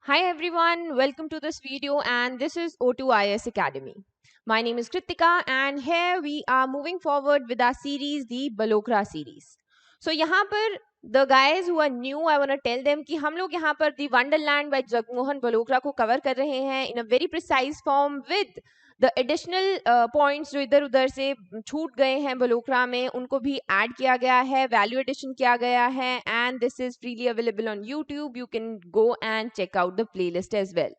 Hi everyone, welcome to this video and this is O2IS Academy. My name is Kritika and here we are moving forward with our series, the Balokra series. So यहाँ पर the guys who are new, I want to tell them कि हम लोग यहाँ पर the Wonderland by Jagmohan Balokra को cover कर रहे हैं in a very precise form with the additional points जो इधर उधर से छूट गए हैं बलोकरा में उनको भी ऐड किया गया है, वैल्यू एडिशन किया गया है and this is freely available on YouTube. You can go and check out the playlist as well.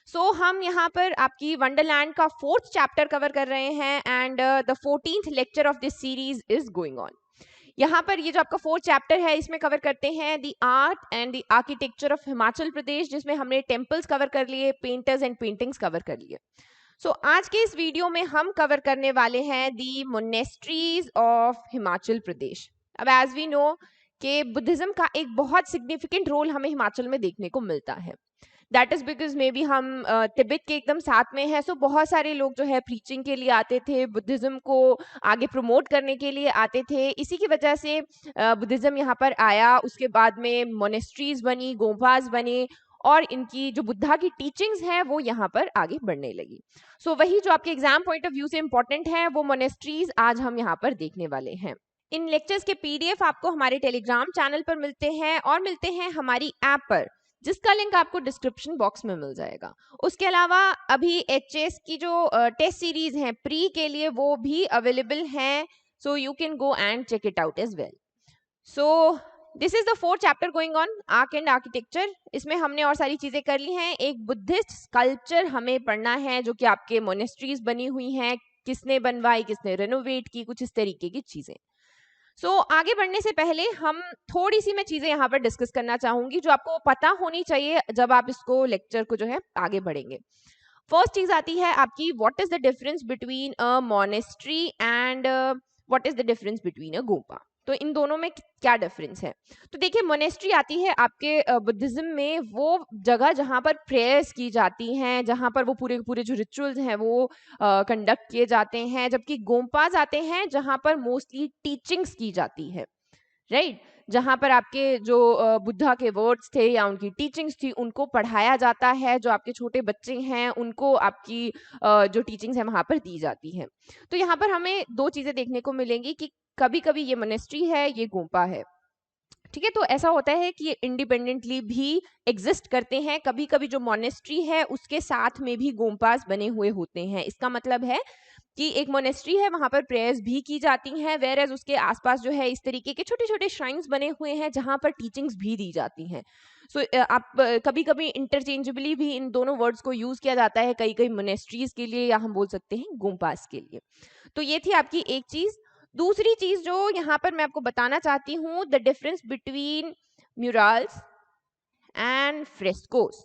So हम यहाँ पर आपकी वंडरलैंड का 4th चैप्टर कवर कर रहे हैं and the 14th lecture of this series is going on. यहाँ पर ये जो आपका 4th चैप्टर है इसमें कवर करते हैं the art and the architecture of Himachal Pradesh, जिसमें हमने टेम्पल्स कवर कर लिए, पेंटर्स एंड पेंटिंग्स कवर कर लिए. सो आज के इस वीडियो में हम कवर करने वाले हैं दी मोनेस्ट्रीज ऑफ हिमाचल प्रदेश. अब एज वी नो कि बुद्धिज्म का एक बहुत सिग्निफिकेंट रोल हमें हिमाचल में देखने को मिलता है. That is because may be हम तिब्बत के एकदम साथ में है. सो बहुत सारे लोग जो है प्रीचिंग के लिए आते थे, बुद्धिज्म को आगे प्रमोट करने के लिए आते थे. इसी की वजह से बुद्धिज्म यहाँ पर आया. उसके बाद में मोनेस्ट्रीज बनी, गोम्पास बने और इनकी जो बुद्धा की टीचिंग्स है वो यहाँ पर आगे बढ़ने लगी. सो वही जो आपके एग्जाम पॉइंट ऑफ व्यू से इंपॉर्टेंट है वो मोनेस्ट्रीज आज हम यहाँ पर देखने वाले हैं. इन लेक्चर्स के पीडीएफ आपको हमारे टेलीग्राम चैनल पर मिलते हैं और मिलते हैं हमारी ऐप पर, जिसका लिंक आपको डिस्क्रिप्शन बॉक्स में मिल जाएगा. उसके अलावा अभी एचएस की जो टेस्ट सीरीज हैं प्री के लिए वो भी अवेलेबल हैं. So you can go and check it out as well. So this is the 4th chapter going on, arc and architecture. इसमें हमने और सारी चीजें कर ली हैं. एक बुद्धिस्ट स्कल्पचर हमें पढ़ना है जो कि आपके मोनेस्ट्रीज बनी हुई हैं, किसने बनवाई, किसने रेनोवेट की, कुछ इस तरीके की चीजें. सो आगे बढ़ने से पहले हम थोड़ी सी मैं चीजें यहाँ पर डिस्कस करना चाहूंगी जो आपको पता होनी चाहिए जब आप इसको लेक्चर को जो है आगे बढ़ेंगे. फर्स्ट चीज आती है आपकी, what is the difference between a monastery and what is the difference between a gompa. तो इन दोनों में क्या डिफरेंस है. तो देखिए, मोनेस्ट्री आती है आपके बुद्धिज्म में वो जगह जहां पर प्रेयर्स की जाती हैं, जहां पर वो पूरे पूरे जो रिचुअल्स हैं वो कंडक्ट किए जाते हैं, जबकि गोम्पास आते हैं जहां पर मोस्टली टीचिंग्स की जाती है. राइट, जहां पर आपके जो बुद्धा के वर्ड्स थे या उनकी टीचिंग्स थी उनको पढ़ाया जाता है. जो आपके छोटे बच्चे हैं उनको आपकी जो टीचिंग्स है वहां पर दी जाती है. तो यहाँ पर हमें दो चीजें देखने को मिलेंगी कि कभी कभी ये मोनेस्ट्री है, ये गोम्पा है. ठीक है, तो ऐसा होता है कि ये इंडिपेंडेंटली भी एग्जिस्ट करते हैं. कभी कभी जो मोनेस्ट्री है उसके साथ में भी गोम्पास बने हुए होते हैं. इसका मतलब है कि एक मोनेस्ट्री है, वहां पर प्रेयर्स भी की जाती हैं, वेयर एज उसके आसपास जो है इस तरीके के छोटे छोटे श्राइन्स बने हुए हैं जहां पर टीचिंग्स भी दी जाती हैं. सो आप कभी कभी इंटरचेंजेबली भी इन दोनों वर्ड्स को यूज किया जाता है, कई कई मोनेस्ट्रीज के लिए या हम बोल सकते हैं गोम्पास के लिए. तो ये थी आपकी एक चीज. दूसरी चीज जो यहाँ पर मैं आपको बताना चाहती हूँ, the difference between murals and frescos.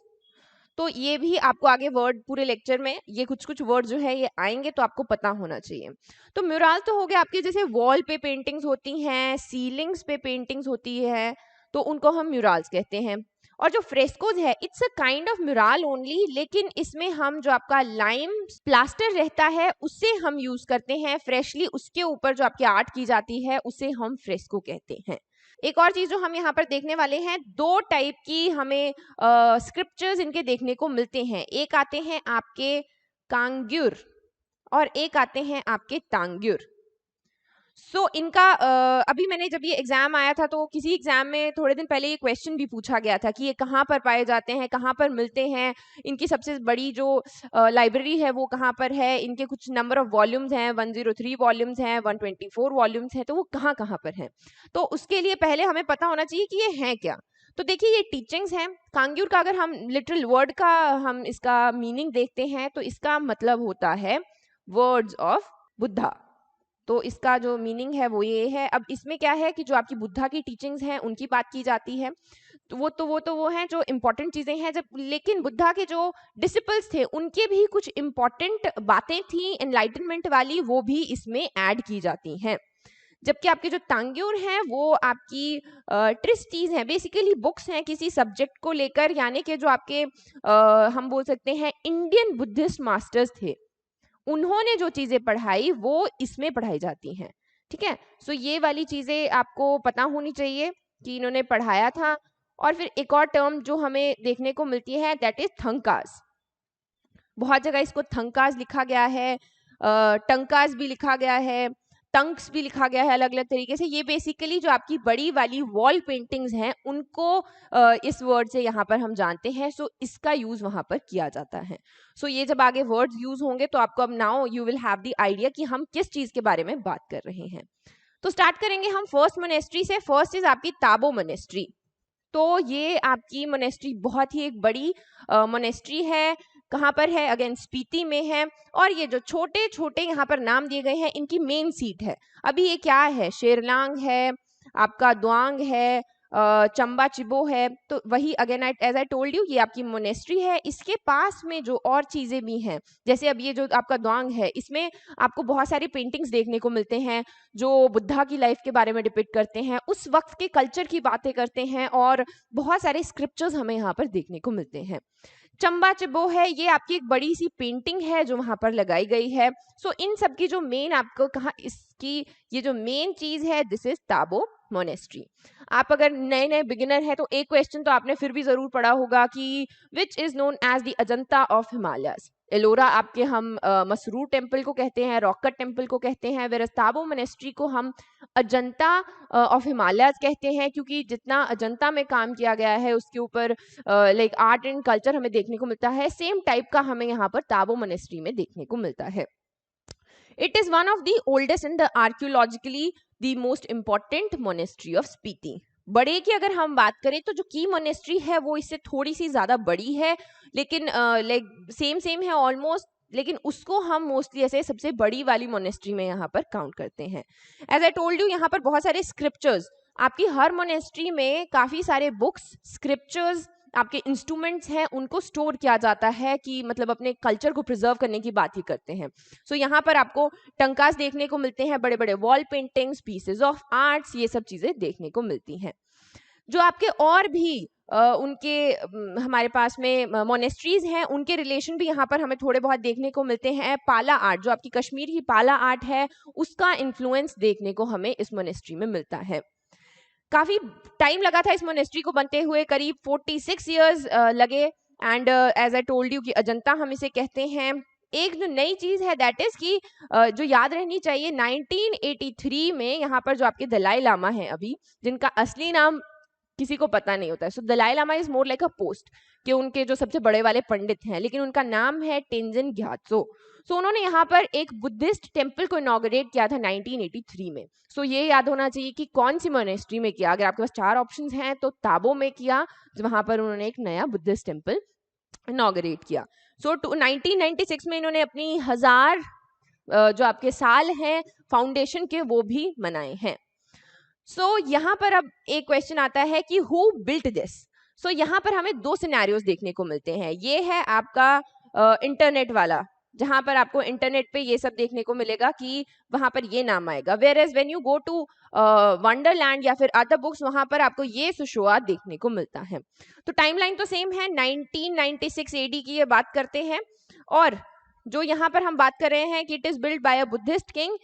तो ये भी आपको आगे वर्ड पूरे लेक्चर में ये कुछ कुछ वर्ड जो है ये आएंगे तो आपको पता होना चाहिए. तो म्यूरल तो हो गया आपके, जैसे वॉल पे पेंटिंग्स होती हैं, सीलिंग्स पे पेंटिंग्स होती है, तो उनको हम म्यूरल्स कहते हैं. और जो फ्रेस्कोज है it's a kind of mural only, लेकिन इसमें हम जो आपका लाइम प्लास्टर रहता है उससे हम यूज करते हैं फ्रेशली, उसके ऊपर जो आपकी आर्ट की जाती है उसे हम फ्रेस्को कहते हैं. एक और चीज जो हम यहाँ पर देखने वाले हैं, दो टाइप की हमें स्क्रिप्चर्स इनके देखने को मिलते हैं. एक आते हैं आपके कांग्युर और एक आते हैं आपके तांग्युर. सो इनका अभी मैंने जब ये एग्जाम आया था तो किसी एग्जाम में थोड़े दिन पहले ये क्वेश्चन भी पूछा गया था कि ये कहाँ पर पाए जाते हैं, कहाँ पर मिलते हैं, इनकी सबसे बड़ी जो लाइब्रेरी है वो कहाँ पर है, इनके कुछ नंबर ऑफ वॉल्यूम्स हैं, 103 वॉल्यूम्स हैं, 124 वॉल्यूम्स हैं, तो वो कहाँ कहाँ पर हैं. तो उसके लिए पहले हमें पता होना चाहिए कि ये हैं क्या. तो देखिए, ये टीचिंग्स हैं. कांग्यूर का अगर हम लिटरल वर्ड का हम इसका मीनिंग देखते हैं तो इसका मतलब होता है वर्ड्स ऑफ बुद्धा. तो इसका जो मीनिंग है वो ये है. अब इसमें क्या है कि जो आपकी बुद्धा की टीचिंग्स हैं उनकी बात की जाती है. तो वो हैं जो इंपॉर्टेंट चीजें हैं. जब लेकिन बुद्धा के जो डिसिपल्स थे उनके भी कुछ इंपॉर्टेंट बातें थी एनलाइटनमेंट वाली, वो भी इसमें ऐड की जाती हैं. जबकि आपके जो तांग्यूर हैं वो आपकी ट्रिस्टीज हैं, बेसिकली बुक्स हैं किसी सब्जेक्ट को लेकर, यानी कि जो आपके हम बोल सकते हैं इंडियन बुद्धिस्ट मास्टर्स थे, उन्होंने जो चीजें पढ़ाई वो इसमें पढ़ाई जाती हैं. ठीक है, सो ये वाली चीजें आपको पता होनी चाहिए कि इन्होंने पढ़ाया था. और फिर एक और टर्म जो हमें देखने को मिलती है दैट इज थंकास। बहुत जगह इसको थंकास लिखा गया है, टंकास भी लिखा गया है, टंक्स भी लिखा गया है अलग अलग तरीके से। ये बेसिकली जो आपकी बड़ी वाली वॉल पेंटिंग्स हैं उनको इस वर्ड से यहाँ पर हम जानते हैं। सो इसका यूज वहां पर किया जाता है। सो ये जब आगे वर्ड्स यूज होंगे तो आपको अब now you will have the idea कि हम किस चीज के बारे में बात कर रहे हैं। तो स्टार्ट करेंगे हम फर्स्ट मोनेस्ट्री से। फर्स्ट इज आपकी ताबो मोनेस्ट्री। तो ये आपकी मोनेस्ट्री बहुत ही एक बड़ी मोनेस्ट्री है। कहाँ पर है? अगेन स्पीति में है। और ये जो छोटे छोटे यहाँ पर नाम दिए गए हैं इनकी मेन सीट है। अभी ये क्या है? शेरलांग है, आपका द्वांग है, चंबा चिबो है। तो वही again as I told you ये आपकी मोनेस्ट्री है। इसके पास में जो और चीजें भी हैं, जैसे अब ये जो आपका द्वांग है इसमें आपको बहुत सारी पेंटिंग्स देखने को मिलते हैं जो बुद्धा की लाइफ के बारे में डिपिक्ट करते हैं, उस वक्त के कल्चर की बातें करते हैं, और बहुत सारे स्क्रिप्चर्स हमें यहाँ पर देखने को मिलते हैं। चंबा चिबो है, ये आपकी एक बड़ी सी पेंटिंग है जो वहां पर लगाई गई है। सो इन सब की जो मेन आपको कहा इसकी ये जो मेन चीज है दिस इज ताबो मोनेस्ट्री। आप अगर नए नए बिगिनर हैं तो एक क्वेश्चन तो आपने फिर भी जरूर पढ़ा होगा कि which is known as the Ajanta of Himalayas. Ellora आपके हम मसरूर टेम्पल को कहते हैं, रॉककट टेम्पल को कहते हैं, वेरस ताबो मोनेस्ट्री को हम अजंता ऑफ हिमालयस कहते हैं, क्योंकि जितना अजंता में काम किया गया है उसके ऊपर लाइक आर्ट एंड कल्चर हमें देखने को मिलता है, सेम टाइप का हमें यहाँ पर ताबो मोनेस्ट्री में देखने को मिलता है। It is one of the oldest and the archaeologically the most important monastery of Spiti. बड़े की अगर हम बात करें तो जो की मोनेस्ट्री है वो इससे थोड़ी सी ज्यादा बड़ी है, लेकिन लाइक सेम है ऑलमोस्ट, लेकिन उसको हम मोस्टली ऐसे सबसे बड़ी वाली मोनेस्ट्री में यहाँ पर काउंट करते हैं। एज आई टोल्ड यू यहाँ पर बहुत सारे स्क्रिप्चर्स, आपकी हर मोनेस्ट्री में काफी सारे बुक्स, स्क्रिप्चर्स, आपके इंस्ट्रूमेंट्स हैं उनको स्टोर किया जाता है कि मतलब अपने कल्चर को प्रिजर्व करने की बात ही करते हैं। सो यहाँ पर आपको टंकास देखने को मिलते हैं, बड़े बड़े wall paintings, pieces of arts, ये सब चीजें देखने को मिलती हैं। जो आपके और भी उनके हमारे पास में मोनेस्ट्रीज हैं उनके रिलेशन भी यहाँ पर हमें थोड़े बहुत देखने को मिलते हैं। पाला आर्ट, जो आपकी कश्मीर की पाला आर्ट है उसका इन्फ्लुएंस देखने को हमें इस मोनेस्ट्री में मिलता है। काफी टाइम लगा था इस मोनेस्ट्री को बनते हुए, करीब 46 इयर्स लगे। And as I told you कि अजंता हम इसे कहते हैं। एक जो नई चीज है दैट इज कि जो याद रहनी चाहिए 1983 में यहाँ पर जो आपके दलाई लामा है अभी, जिनका असली नाम किसी को पता नहीं होता है। So Dalai Lama is more like a post कि उनके जो सबसे बड़े वाले पंडित हैं, लेकिन उनका नाम है टेंजिन ग्यात्सो। सो उन्होंने यहाँ पर एक बुद्धिस्ट टेम्पल को इनॉग्रेट किया था 1983 में। सो ये याद होना चाहिए कि कौन सी मोनेस्ट्री में किया। अगर आपके पास 4 ऑप्शंस हैं तो ताबो में किया, वहां पर उन्होंने एक नया बुद्धिस्ट टेम्पल इनॉग्रेट किया। सो 1996 में इन्होंने अपनी 1000 जो आपके साल हैं फाउंडेशन के वो भी मनाए हैं। सो यहाँ पर अब एक क्वेश्चन आता है कि हु बिल्ट दिस। सो यहाँ पर हमें 2 सिनेरियोज देखने को मिलते हैं। ये है आपका इंटरनेट वाला, जहां पर आपको इंटरनेट पे ये सब देखने को मिलेगा कि वहां पर ये नाम आएगा। Where as when you go to wonderland या फिर अदर बुक्स, वहां पर आपको ये सुशुआत देखने को मिलता है। तो टाइमलाइन तो सेम है, 1996 एडी की ये बात करते हैं। और जो यहाँ पर हम बात कर रहे हैं कि it is build by a Buddhist king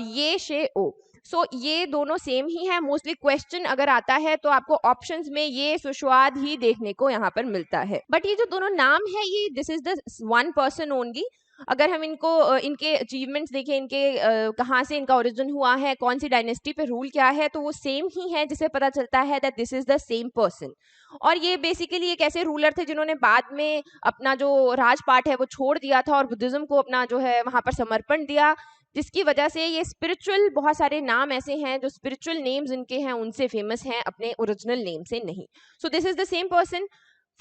ये शे ओ। सो ये दोनों सेम ही है। मोस्टली क्वेश्चन अगर आता है तो आपको ऑप्शंस में ये सुशवाद ही देखने को यहाँ पर मिलता है। बट ये जो दोनों नाम है ये this is the one person only. अगर हम इनको इनके अचीवमेंट्स देखें, इनके कहाँ से इनका ओरिजिन हुआ है, कौन सी डायनेस्टी पे रूल किया है, तो वो सेम ही है, जिसे पता चलता है that this is the same person. और ये बेसिकली एक ऐसे रूलर थे जिन्होंने बाद में अपना जो राजपाट है वो छोड़ दिया था और बुद्धिज्म को अपना जो है वहां पर समर्पण दिया, जिसकी वजह से ये स्पिरिचुअल बहुत सारे नाम ऐसे हैं जो स्पिरिचुअल नेम्स इनके हैं उनसे फेमस हैं, अपने ओरिजिनल नेम से नहीं। सो this is the same person.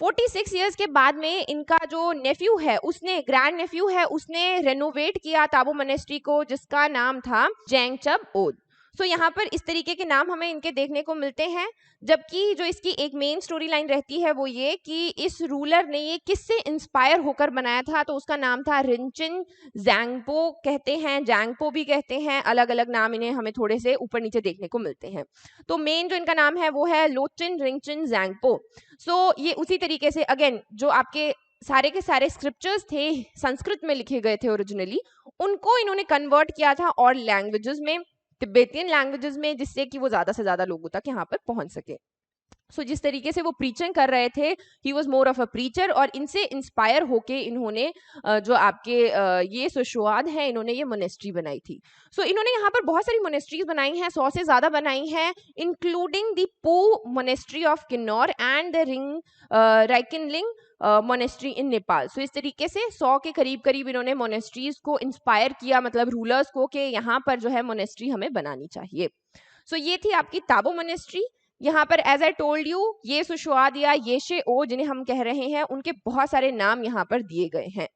46 years के बाद में इनका जो नेफ्यू है, उसने ग्रैंड नेफ्यू है, उसने रेनोवेट किया ताबो मोनेस्ट्री को, जिसका नाम था जेंगचब ओद। सो यहाँ पर इस तरीके के नाम हमें इनके देखने को मिलते हैं। जबकि जो इसकी एक मेन स्टोरी लाइन रहती है वो ये कि इस रूलर ने ये किससे इंस्पायर होकर बनाया था, तो उसका नाम था रिंचिन जैंगपो कहते हैं, जैंगपो भी कहते हैं, अलग अलग नाम इन्हें हमें थोड़े से ऊपर नीचे देखने को मिलते हैं। तो मेन जो इनका नाम है वो है लोचिन रिंचिन जैंगपो। सो ये उसी तरीके से अगेन जो आपके सारे के सारे स्क्रिप्चर्स थे संस्कृत में लिखे गए थे ओरिजिनली, उनको इन्होंने कन्वर्ट किया था और लैंग्वेजेस में, तिब्बतियन लैंग्वेजेस में, जिससे कि वो ज्यादा से ज्यादा लोगों तक यहाँ पर पहुंच सके। सो जिस तरीके से वो प्रीचिंग कर रहे थे, he was more of a preacher, और इनसे इंस्पायर होके इन्होंने जो आपके ये सुशवाद है, इन्होंने ये मोनेस्ट्री बनाई थी। सो इन्होंने यहाँ पर बहुत सारी मोनेस्ट्रीज बनाई हैं, 100 से ज़्यादा बनाई हैं, including the Poo monastery of Kinnaur and the Ring Raikinling monastery in Nepal. So इस तरीके से 100 के करीब करीब इन्होंने मोनेस्ट्रीज को इंस्पायर किया, मतलब रूलर्स को, कि यहाँ पर जो है मोनेस्ट्री हमें बनानी चाहिए। सो ये थी आपकी ताबो मोनेस्ट्री। यहाँ पर एज आई टोल्ड यू, ये सुशवाद या येशे ओ जिन्हें हम कह रहे हैं, उनके बहुत सारे नाम यहाँ पर दिए गए हैं।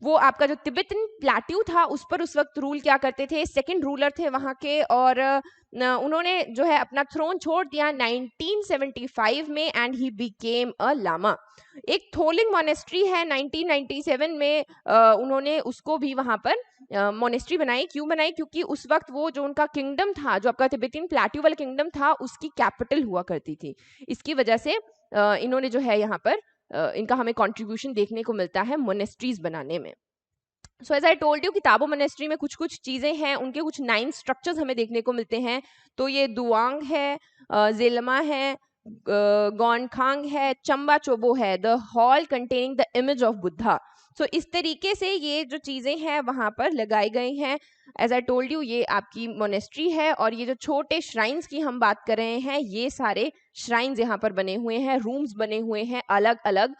वो आपका जो तिब्बतन प्लेट्यू था उस पर उस वक्त रूल क्या करते थे, सेकंड रूलर थे वहाँ के, और उन्होंने जो है अपना थ्रोन छोड़ दिया 1975 में, and he became a lama. एक थोलिंग मोनेस्ट्री है 1997 में, उन्होंने उसको भी वहाँ पर मोनेस्ट्री बनाई। क्यों बनाई? क्योंकि उस वक्त वो जो उनका किंगडम था, जो आपका तिब्बतन प्लेट्यू वाला किंगडम था, उसकी कैपिटल हुआ करती थी। इसकी वजह से इन्होंने जो है यहाँ पर इनका हमें कंट्रीब्यूशन देखने को मिलता है मोनेस्ट्रीज बनाने में। So as I told you कि ताबो मोनेस्ट्री में कुछ कुछ चीज़ें हैं, उनके कुछ 9 स्ट्रक्चर्स हमें देखने को मिलते हैं। तो ये दुआंग है, जेलमा है, गौनखांग है, चंबा चोबो है, the hall containing the image of Buddha. So इस तरीके से ये जो चीज़ें हैं वहाँ पर लगाई गई हैं। एज आई टोल्ड यू, ये आपकी मोनेस्ट्री है, और ये जो छोटे श्राइन्स की हम बात कर रहे हैं, ये सारे श्राइन्स यहाँ पर बने हुए हैं, रूम्स बने हुए हैं, अलग अलग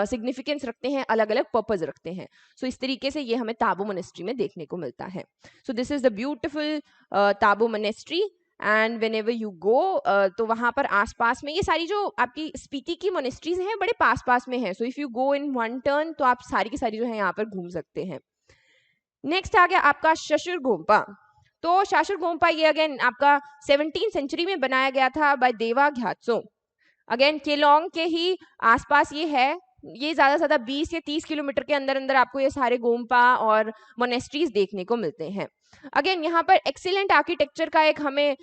सिग्निफिकेंस रखते हैं, अलग अलग पर्पज रखते हैं। सो इस तरीके से ये हमें ताबो मोनेस्ट्री में देखने को मिलता है। सो this is the beautiful Tabo monastery, and when ever you go, तो वहाँ पर आसपास में ये सारी जो आपकी स्पीति की मोनेस्ट्रीज हैं बड़े पास पास में हैं। So if you go in one turn, तो आप सारी की सारी जो है यहाँ पर घूम सकते हैं। नेक्स्ट आ गया आपका शशुर गोम्पा। तो शशुर गोम्पा ये अगेन आपका 17th सेंचुरी में बनाया गया था बाय देवा घ्यात्सो। अगेन केलोंग के ही आसपास ये है। ये ज़्यादा से ज़्यादा 20 या 30 किलोमीटर के अंदर अंदर आपको ये सारे गोम्पा और मोनेस्ट्रीज देखने को मिलते हैं। अगेन यहाँ पर एक्सीलेंट आर्किटेक्चर का एक हमें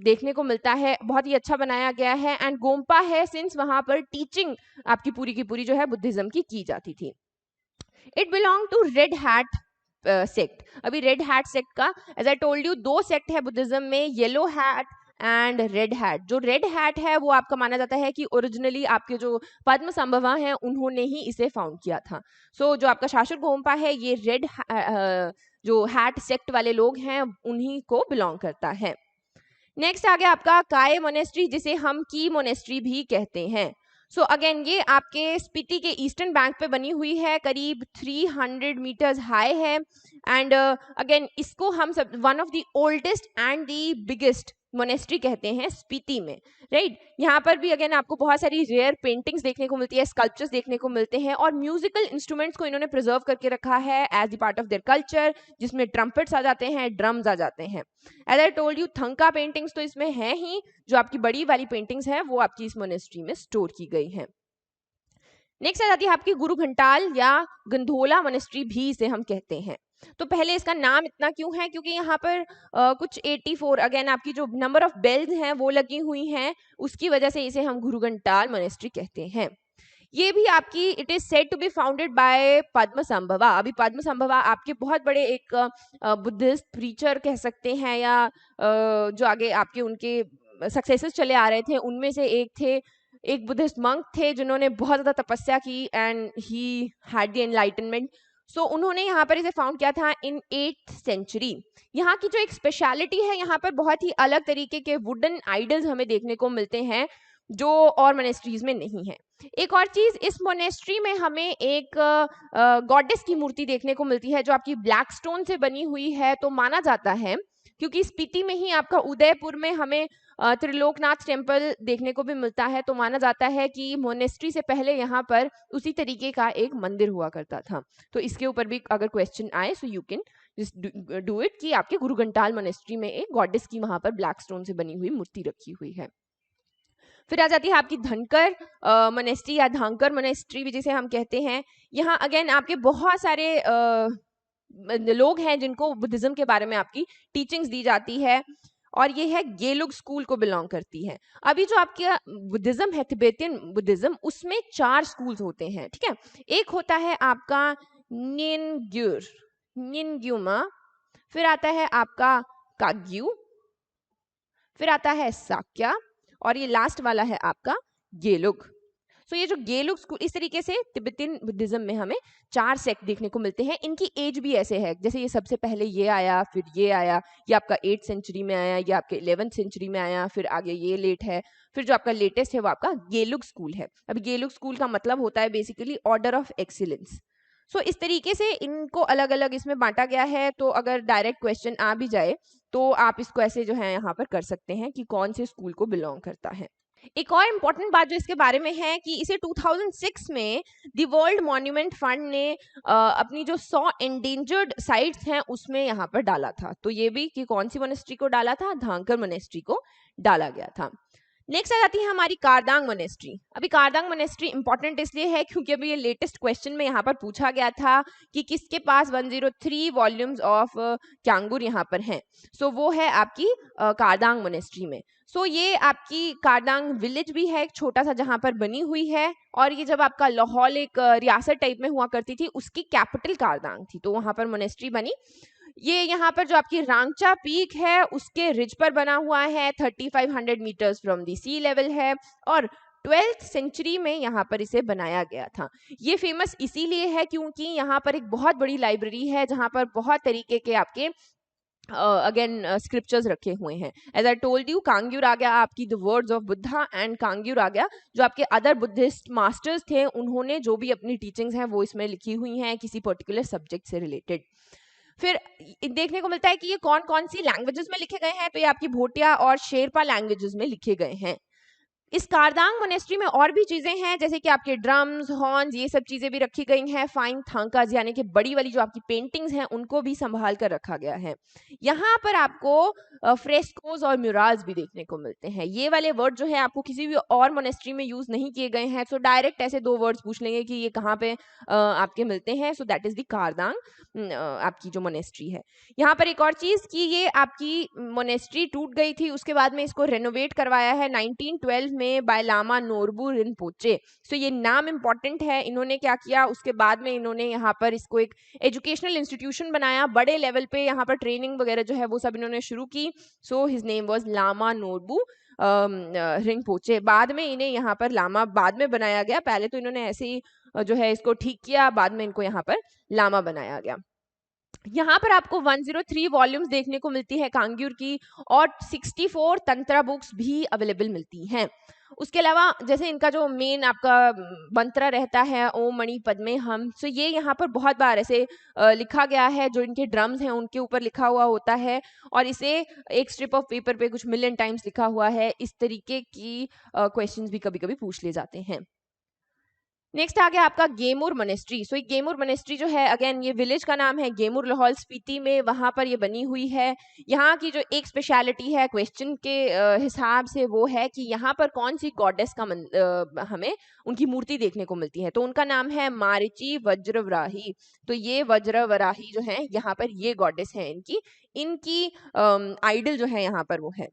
देखने को मिलता है, बहुत ही अच्छा बनाया गया है। एंड गोम्पा है सिंस वहाँ पर टीचिंग आपकी पूरी की पूरी जो है बुद्धिज्म की जाती थी। It belong to red hat sect. अभी रेड हैट सेक्ट का as I told you 2 sect है बुद्धिज्म में, yellow hat and red hat. जो रेड हैट है वो आपका माना जाता है कि ओरिजिनली आपके जो पद्म संभवा हैं उन्होंने ही इसे फाउंड किया था। सो जो आपका शाशुर गोम्पा है ये रेड जो हैट सेक्ट वाले लोग हैं उन्हीं को बिलोंग करता है। नेक्स्ट आ गया आपका काय मोनेस्ट्री, जिसे हम की मोनेस्ट्री भी कहते हैं। सो अगेन ये आपके स्पीति के ईस्टर्न बैंक पे बनी हुई है, करीब 300 मीटर्स हाई है। एंड अगेन इसको हम सब one of the oldest and the biggest monastery कहते हैं स्पीति में, राइट। यहाँ पर भी अगेन आपको बहुत सारी रेयर पेंटिंग्स देखने को मिलती है, स्कल्पचर्स देखने को मिलते हैं, और म्यूजिकल इंस्ट्रूमेंट्स को इन्होंने प्रिजर्व करके रखा है as the part of their culture, जिसमें ट्रम्पेट्स आ जाते हैं, ड्रम्स आ जाते हैं। As I told you thangka paintings तो इसमें है ही, जो आपकी बड़ी वाली पेंटिंग्स हैं वो आपकी इस मोनेस्ट्री में स्टोर की गई हैं। नेक्स्ट आ जाती है आपकी गुरु घंटाल या गंधोला मोनेस्ट्री भी इसे हम कहते हैं। तो पहले इसका नाम इतना क्यों है, क्योंकि यहाँ पर कुछ 84 अगेन आपकी जो नंबर ऑफ बेल्स हैं वो लगी हुई हैं, उसकी वजह से इसे हम गुरु घंटाल मोनेस्ट्री कहते हैं। ये भी आपकी it is said to be founded by Padmasambhava. अभी पद्म संभवा आपके बहुत बड़े एक बुद्धिस्ट प्रीचर कह सकते हैं, या जो आगे आपके उनके सक्सेसर्स चले आ रहे थे उनमें से एक थे। एक बुद्धिस्ट मंक थे जिन्होंने बहुत ज़्यादा तपस्या की and he had the enlightenment. So उन्होंने यहाँ पर इसे फाउंड किया था इन 8th सेंचुरी। यहाँ की जो एक स्पेशलिटी है, यहाँ पर बहुत ही अलग तरीके के वुडन आइडल्स हमें देखने को मिलते हैं जो और मोनेस्ट्रीज में नहीं है। एक और चीज, इस मोनेस्ट्री में हमें एक गॉडेस की मूर्ति देखने को मिलती है जो आपकी ब्लैक स्टोन से बनी हुई है। तो माना जाता है, क्योंकि स्पीति में ही आपका उदयपुर में हमें त्रिलोकनाथ टेम्पल देखने को भी मिलता है, तो माना जाता है कि मोनेस्ट्री से पहले यहाँ पर उसी तरीके का एक मंदिर हुआ करता था। तो इसके ऊपर भी अगर क्वेश्चन आए सो you can just do it कि आपके गुरु घंटाल मोनेस्ट्री में एक गॉडेस की वहां पर ब्लैक स्टोन से बनी हुई मूर्ति रखी हुई है। फिर आ जाती है आपकी धनकर मोनेस्ट्री या धांकर मोनेस्ट्री भी जिसे हम कहते हैं। यहाँ अगेन आपके बहुत सारे लोग हैं जिनको बुद्धिज्म के बारे में आपकी टीचिंग्स दी जाती है, और ये है गेलुग स्कूल को बिलोंग करती है। अभी जो आपके बुद्धिज्म है तिब्बतियन बुद्धिज्म, उसमें 4 स्कूल्स होते हैं, ठीक है। एक होता है आपका निनग्युमा, फिर आता है आपका काग्यू, फिर आता है साक्या, और ये लास्ट वाला है आपका गेलुक। सो ये जो गेलुक स्कूल, इस तरीके से तिब्बतियन बुद्धिज्म में हमें 4 सेक्ट देखने को मिलते हैं। इनकी एज भी ऐसे है, जैसे ये सबसे पहले ये आया, फिर ये आया, ये आपका 8th सेंचुरी में आया, ये आपके 11th सेंचुरी में आया, फिर आगे ये लेट है, फिर जो आपका लेटेस्ट है वो आपका गेलुक स्कूल है। अब गेलुक स्कूल का मतलब होता है बेसिकली ऑर्डर ऑफ एक्सीलेंस। सो इस तरीके से इनको अलग अलग इसमें बांटा गया है। तो अगर डायरेक्ट क्वेश्चन आ भी जाए तो आप इसको ऐसे जो है यहाँ पर कर सकते हैं कि कौन से स्कूल को बिलोंग करता है। एक और इम्पॉर्टेंट बात जो इसके बारे में है कि इसे 2006 में द वर्ल्ड मॉन्यूमेंट फंड ने अपनी जो 100 एंडेंजर्ड साइट्स हैं उसमें यहाँ पर डाला था। तो ये भी कि कौन सी मोनेस्ट्री को डाला था, धांकर मोनेस्ट्री को डाला गया था। नेक्स्ट आ जाती है हमारी कारदांग मोनेस्ट्री। अभी कारदांग मोनेस्ट्री इंपॉर्टेंट इसलिए है क्योंकि अभी ये लेटेस्ट क्वेश्चन में यहाँ पर पूछा गया था कि किसके पास 103 वॉल्यूम्स ऑफ क्यांगुर यहाँ पर हैं। सो वो है आपकी कारदांग मोनेस्ट्री में। सो ये आपकी कारदांग विलेज भी है एक छोटा सा जहाँ पर बनी हुई है, और ये जब आपका लाहौल एक रियासत टाइप में हुआ करती थी उसकी कैपिटल कारदांग थी, तो वहाँ पर मोनेस्ट्री बनी। ये यहाँ पर जो आपकी रांगचा पीक है उसके रिज पर बना हुआ है, 3500 meters from the sea level है, और 12th सेंचुरी में यहाँ पर इसे बनाया गया था। ये फेमस इसीलिए है क्योंकि यहाँ पर एक बहुत बड़ी लाइब्रेरी है जहाँ पर बहुत तरीके के आपके अगेन स्क्रिप्चर्स रखे हुए हैं। As I told you, Kangyur आ गया आपकी the words of Buddha, and Kangyur आ गया जो आपके अदर बुद्धिस्ट मास्टर्स थे, उन्होंने जो भी अपनी टीचिंग्स हैं वो इसमें लिखी हुई हैं किसी पर्टिकुलर सब्जेक्ट से रिलेटेड। फिर देखने को मिलता है कि ये कौन कौन सी लैंग्वेजेस में लिखे गए हैं, तो ये आपकी भोटिया और शेरपा लैंग्वेजेस में लिखे गए हैं। इस कारदांग मोनेस्ट्री में और भी चीजें हैं जैसे कि आपके ड्रम्स, हॉर्न्स, ये सब चीजें भी रखी गई हैं। फाइन थांकाज यानी कि बड़ी वाली जो आपकी पेंटिंग्स हैं उनको भी संभाल कर रखा गया है। यहाँ पर आपको फ्रेस्कोज और म्यूराल्स भी देखने को मिलते हैं। ये वाले वर्ड जो है आपको किसी भी और मोनेस्ट्री में यूज नहीं किए गए हैं। सो डायरेक्ट ऐसे 2 वर्ड्स पूछ लेंगे कि ये कहाँ पे आपके मिलते हैं। So that is the Kardang आपकी जो मोनेस्ट्री है। यहाँ पर एक और चीज कि ये आपकी मोनेस्ट्री टूट गई थी, उसके बाद में इसको रेनोवेट करवाया है 1912 में बाय लामा नोरबू रिनपोचे। सो ये नाम इंपॉर्टेंट है। इन्होंने क्या किया, उसके बाद में इन्होंने यहाँ पर इसको एक एजुकेशनल इंस्टीट्यूशन बनाया, बड़े लेवल पे यहाँ पर ट्रेनिंग वगैरह जो है वो सब इन्होंने शुरू की। So his name was lama Norbu Rinpoche. बाद में इन्हें यहाँ पर लामा बाद में बनाया गया, पहले तो इन्होंने ऐसे ही जो है इसको ठीक किया, बाद में इनको यहाँ पर लामा बनाया गया। यहाँ पर आपको 103 वॉल्यूम्स देखने को मिलती है कांग्यूर की, और 64 तंत्रा बुक्स भी अवेलेबल मिलती हैं। उसके अलावा जैसे इनका जो मेन आपका मंत्र रहता है ओम मणि पद्मे हम, सो ये यहाँ पर बहुत बार ऐसे लिखा गया है, जो इनके ड्रम्स हैं उनके ऊपर लिखा हुआ होता है, और इसे एक स्ट्रिप ऑफ पेपर पे कुछ मिलियन टाइम्स लिखा हुआ है। इस तरीके की क्वेश्चंस भी कभी कभी पूछ ले जाते हैं। नेक्स्ट आ गया आपका गेमुर मोनेस्ट्री। सो गेमुर मोनेस्ट्री जो है, अगेन ये विलेज का नाम है गेमुर, लाहौल स्पीति में, वहां पर ये बनी हुई है। यहाँ की जो एक स्पेशलिटी है क्वेश्चन के हिसाब से वो है कि यहाँ पर कौन सी गॉडेस का हमें उनकी मूर्ति देखने को मिलती है। तो उनका नाम है मारिची वज्रवराही। तो ये वज्रवराही जो है यहाँ पर ये गॉडेस है इनकी आइडल जो है यहाँ पर वो है।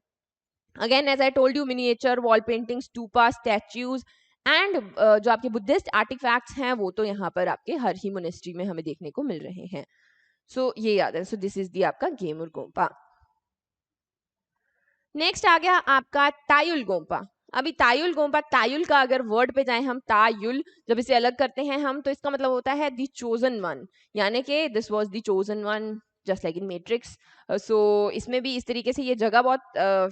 Again as I told you, miniature, wall painting, stupa, statues and जो आपके बुद्धिस्ट आर्टिफैक्ट्स हैं वो तो यहाँ पर आपके हर ही मोनेस्ट्री में हमें देखने को मिल रहे हैं। सो ये याद है। सो दिस इज दी आपका गेमुर गोम्पा। नेक्स्ट आ गया आपका तायुल गोम्पा। अभी तायुल गोम्पा, तायुल का अगर वर्ड पे जाए हम, तायुल जब इसे अलग करते हैं हम, तो इसका मतलब होता है दी चोजन वन, यानी कि this was the chosen one, just like in Matrix. So इसमें भी इस तरीके से ये जगह बहुत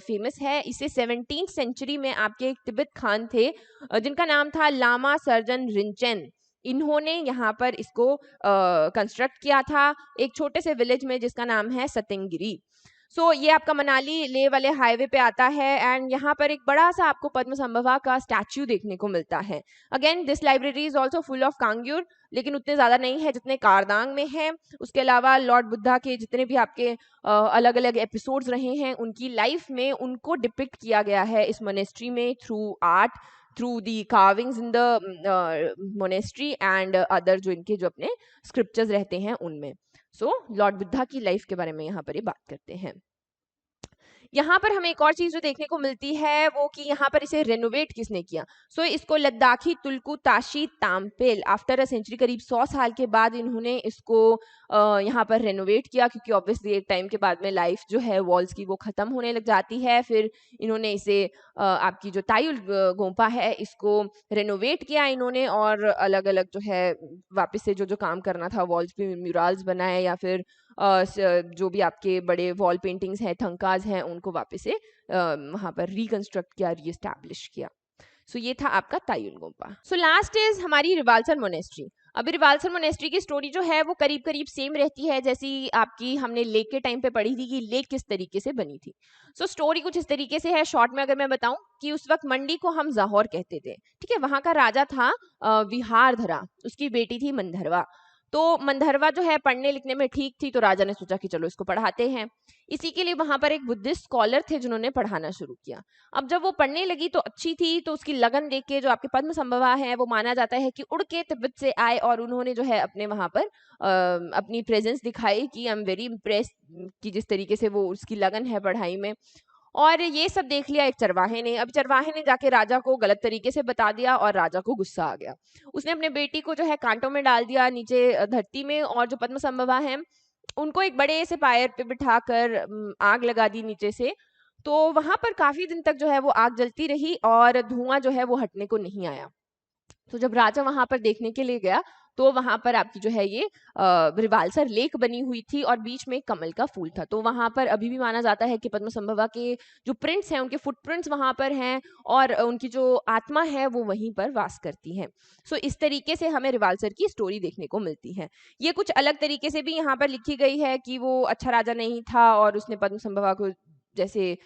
फेमस है। इसे 17th सेंचुरी में आपके एक तिब्बत खान थे जिनका नाम था लामा सर्जन रिंचेन। इन्होंने यहाँ पर इसको कंस्ट्रक्ट किया था एक छोटे से विलेज में जिसका नाम है सतिंगिरी। सो ये आपका मनाली ले वाले हाईवे पे आता है, एंड यहाँ पर एक बड़ा सा आपको पद्म संभवा का स्टैच्यू देखने को मिलता है। Again this library is also full of Kangyur, लेकिन उतने ज्यादा नहीं है जितने कारदांग में है। उसके अलावा लॉर्ड बुद्धा के जितने भी आपके अलग अलग एपिसोड्स रहे हैं उनकी लाइफ में उनको डिपिक्ट किया गया है इस मोनेस्ट्री में through art, through the carvings in the monastery and other जो इनके जो अपने स्क्रिप्चर्स रहते हैं उनमें। सो लॉर्ड बुद्धा की लाइफ के बारे में यहाँ पर ये बात करते हैं। यहाँ पर हमें एक और चीज जो देखने को मिलती है वो कि यहाँ पर इसे रेनोवेट किसने किया। सो इसको Ladakhi Tulku Tashi Tampil after a century, करीब 100 साल के बाद इन्होंने इसको यहाँ पर रेनोवेट किया, क्योंकि ऑब्वियसली एक टाइम के बाद में लाइफ जो है वॉल्स की वो खत्म होने लग जाती है। फिर इन्होंने इसे आपकी जो तायुल गोंपा है इसको रेनोवेट किया इन्होंने, और अलग अलग जो है वापस से जो जो काम करना था, वॉल्स पे म्यूरल्स बनाए या फिर जो भी आपके बड़े वॉल पेंटिंग्स हैं, थंकाज हैं, उनको वापस से वहाँ पर रिकंस्ट्रक्ट किया, रीएस्टैब्लिश किया। सो ये था आपका तायुल गोंपा। सो लास्ट इज हमारी रिवाल्सर मोनेस्ट्री। अभी रिवाल्सर मोनेस्ट्री की स्टोरी जो है वो करीब करीब सेम रहती है जैसी आपकी हमने लेक के टाइम पे पढ़ी थी कि लेक किस तरीके से बनी थी। सो स्टोरी कुछ इस तरीके से है, शॉर्ट में अगर मैं बताऊं कि उस वक्त मंडी को हम जाहौर कहते थे, ठीक है। वहां का राजा था विहारधरा, उसकी बेटी थी मंधरवा। तो मंधरवा जो है पढ़ने लिखने में ठीक थी, तो राजा ने सोचा कि चलो इसको पढ़ाते हैं। इसी के लिए वहां पर एक बुद्धिस्ट स्कॉलर थे जिन्होंने पढ़ाना शुरू किया। अब जब वो पढ़ने लगी तो अच्छी थी, तो उसकी लगन देख के जो आपके पद्म संभवा है वो माना जाता है कि उड़ के तिब्बत से आए और उन्होंने जो है अपने वहां पर अपनी प्रेजेंस दिखाई कि आई एम वेरी इम्प्रेस, कि जिस तरीके से वो उसकी लगन है पढ़ाई में। और ये सब देख लिया एक चरवाहे ने। अब चरवाहे ने जाके राजा को गलत तरीके से बता दिया और राजा को गुस्सा आ गया। उसने अपने बेटी को जो है कांटों में डाल दिया नीचे धरती में, और जो पद्म संभवा है उनको एक बड़े से पायर पे बिठाकर आग लगा दी नीचे से। तो वहां पर काफी दिन तक जो है वो आग जलती रही और धुआं जो है वो हटने को नहीं आया। तो जब राजा वहां पर देखने के लिए गया तो वहां पर आपकी जो है ये रिवाल्सर लेक बनी हुई थी और बीच में कमल का फूल था। तो वहां पर अभी भी माना जाता है कि पद्म संभवा के जो प्रिंट्स हैं, उनके फुटप्रिंट्स वहां पर हैं और उनकी जो आत्मा है वो वहीं पर वास करती है। सो इस तरीके से हमें रिवाल्सर की स्टोरी देखने को मिलती है। ये कुछ अलग तरीके से भी यहाँ पर लिखी गई है कि वो अच्छा राजा नहीं था और उसने पद्म संभवा को जैसे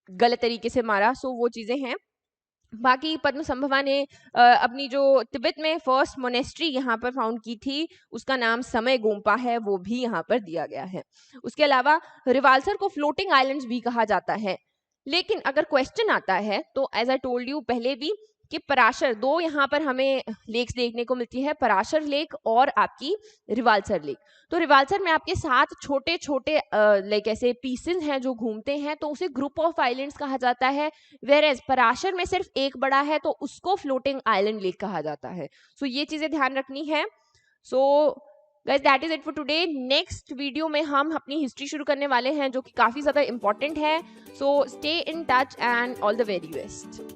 गलत तरीके से मारा। सो वो चीजें हैं। बाकी पद्म संभवा ने अपनी जो तिब्बत में फर्स्ट मोनेस्ट्री यहाँ पर फाउंड की थी उसका नाम समय गोंपा है, वो भी यहाँ पर दिया गया है। उसके अलावा रिवाल्सर को फ्लोटिंग आइलैंड्स भी कहा जाता है। लेकिन अगर क्वेश्चन आता है तो एज आई टोल्ड यू पहले भी कि पराशर, दो यहाँ पर हमें लेक्स देखने को मिलती है, पराशर लेक और आपकी रिवाल्सर लेक। तो रिवाल्सर में आपके 7 छोटे छोटे लाइक ऐसे पीसेस हैं जो घूमते हैं, तो उसे ग्रुप ऑफ आइलैंड्स कहा जाता है। वेयर एज पराशर में सिर्फ एक बड़ा है तो उसको फ्लोटिंग आइलैंड लेक कहा जाता है। सो ये चीजें ध्यान रखनी है। So guys that is it for today. Next video में हम अपनी हिस्ट्री शुरू करने वाले हैं जो कि काफी ज्यादा इंपॉर्टेंट है। So stay in touch and all the very best.